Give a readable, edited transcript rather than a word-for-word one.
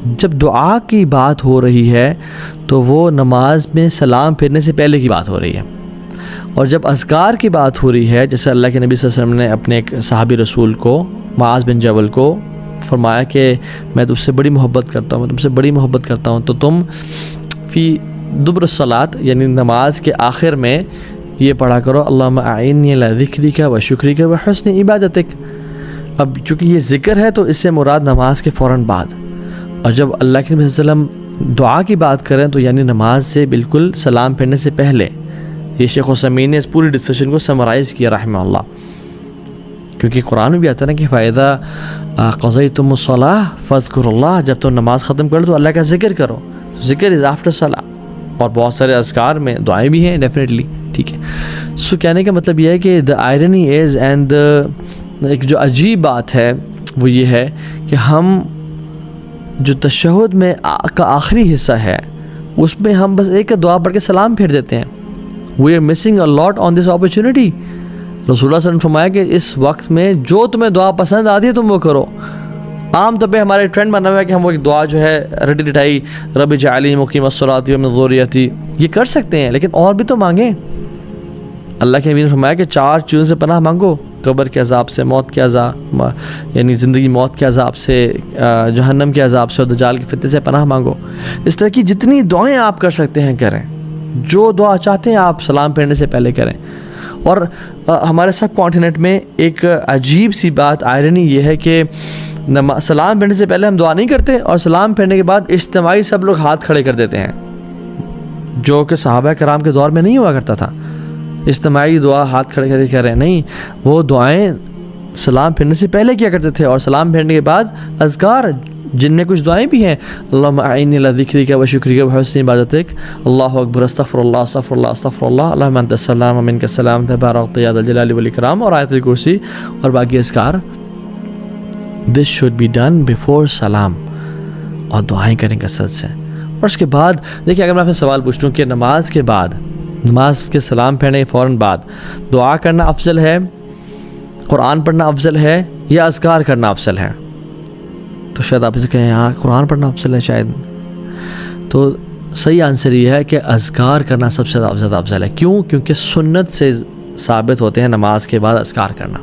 جب دعا کی بات ہو رہی ہے تو وہ نماز میں سلام پھیرنے سے پہلے کی بات ہو رہی ہے، اور جب اذکار کی بات ہو رہی ہے، جیسے اللہ کے نبی صلی اللہ علیہ وسلم نے اپنے ایک صحابی رسول کو معاذ بن جبل کو فرمایا کہ میں تم سے بڑی محبت کرتا ہوں، میں تم سے بڑی محبت کرتا ہوں، تو تم فی دبر الصلاۃ یعنی نماز کے آخر میں یہ پڑھا کرو اللہم اعنی علی ذکرک و شکرک و حسن عبادتک۔ اب چونکہ یہ ذکر ہے تو اس سے مراد نماز کے فوراً بعد، اور جب اللہ کے نبی صلی اللہ علیہ وسلم دعا کی بات کریں تو یعنی نماز سے بالکل سلام پھیرنے سے پہلے۔ یہ شیخ عثیمین نے اس پوری ڈسکشن کو سمرائز کیا رحمہ اللہ، کیونکہ قرآن میں بھی آتا ہے نا کہ فَإِذَا قَضَيْتُمُ الصَّلَاةَ فَاذْكُرُوا اللَّهَ، جب تم نماز ختم کر تو اللہ کا ذکر کرو، ذکر از آفٹر صلاح، اور بہت سارے اذکار میں دعائیں بھی ہیں ڈیفینیٹلی، ٹھیک ہے۔ سو کہنے کا مطلب یہ ہے کہ دا آئرنی از اینڈ ایک جو عجیب بات ہے وہ یہ ہے کہ ہم جو تشہد میں کا آخری حصہ ہے اس میں ہم بس ایک دعا پڑھ کے سلام پھیر دیتے ہیں۔ We are missing a lot on this opportunity. رسول اللہ صلی اللہ علیہ وسلم نے فرمایا کہ اس وقت میں جو تمہیں دعا پسند آتی ہے تم وہ کرو۔ عام طور پہ ہمارے ٹرینڈ بنا ہوا ہے کہ ہم وہ ایک دعا جو ہے رٹی رٹائی رب اجعلنی مقیم الصلاۃ ومن ذریتی یہ کر سکتے ہیں، لیکن اور بھی تو مانگیں۔ اللہ کے نبی نے فرمایا کہ 4 چیزوں سے پناہ مانگو، قبر کے عذاب سے، موت کے عذاب یعنی زندگی موت کے عذاب سے، جہنم کے عذاب سے، اور دجال کے فتنے سے پناہ مانگو۔ اس طرح کی جتنی دعائیں آپ کر سکتے ہیں کریں، جو دعا چاہتے ہیں آپ سلام پھیرنے سے پہلے کریں۔ اور ہمارے سب کانٹیننٹ میں ایک عجیب سی بات آئرنی یہ ہے کہ سلام پھیرنے سے پہلے ہم دعا نہیں کرتے، اور سلام پھیرنے کے بعد اجتماعی سب لوگ ہاتھ کھڑے کر دیتے ہیں، جو کہ صحابہ کرام کے دور میں نہیں ہوا کرتا تھا۔ اجتماعی دعا ہاتھ کھڑے کر کے کہہ رہے ہیں، نہیں، وہ دعائیں سلام پھیرنے سے پہلے کیا کرتے تھے، اور سلام پھیرنے کے بعد اذکار جن میں کچھ دعائیں بھی ہیں، اللہم اعنی علی ذکرک و شکرک و حسن عبادتک، اللہ اکبر، استغفر اللہ استغفر اللہ استغفر اللہ، اللہم انت السلام و منک السلام تبارکت یا ذا الجلال والاکرام، اور آیت الکرسی اور باقی اذکار۔ This should be done before سلام، اور دعائیں کریں کثرت سے۔ اور اس کے بعد دیکھیں، اگر میں آپ سے سوال پوچھوں کہ نماز کے بعد، نماز کے سلام پھیرنے کے فوراً بعد دعا کرنا افضل ہے، قرآن پڑھنا افضل ہے، یا اذکار کرنا افضل ہے، تو شاید آپ اسے کہیں ہاں قرآن پڑھنا افضل ہے شاید، تو صحیح آنسر یہ ہے کہ اذکار کرنا سب سے زیادہ افضل ہے۔ کیوں؟ کیونکہ سنت سے ثابت ہوتے ہیں نماز کے بعد اذکار کرنا۔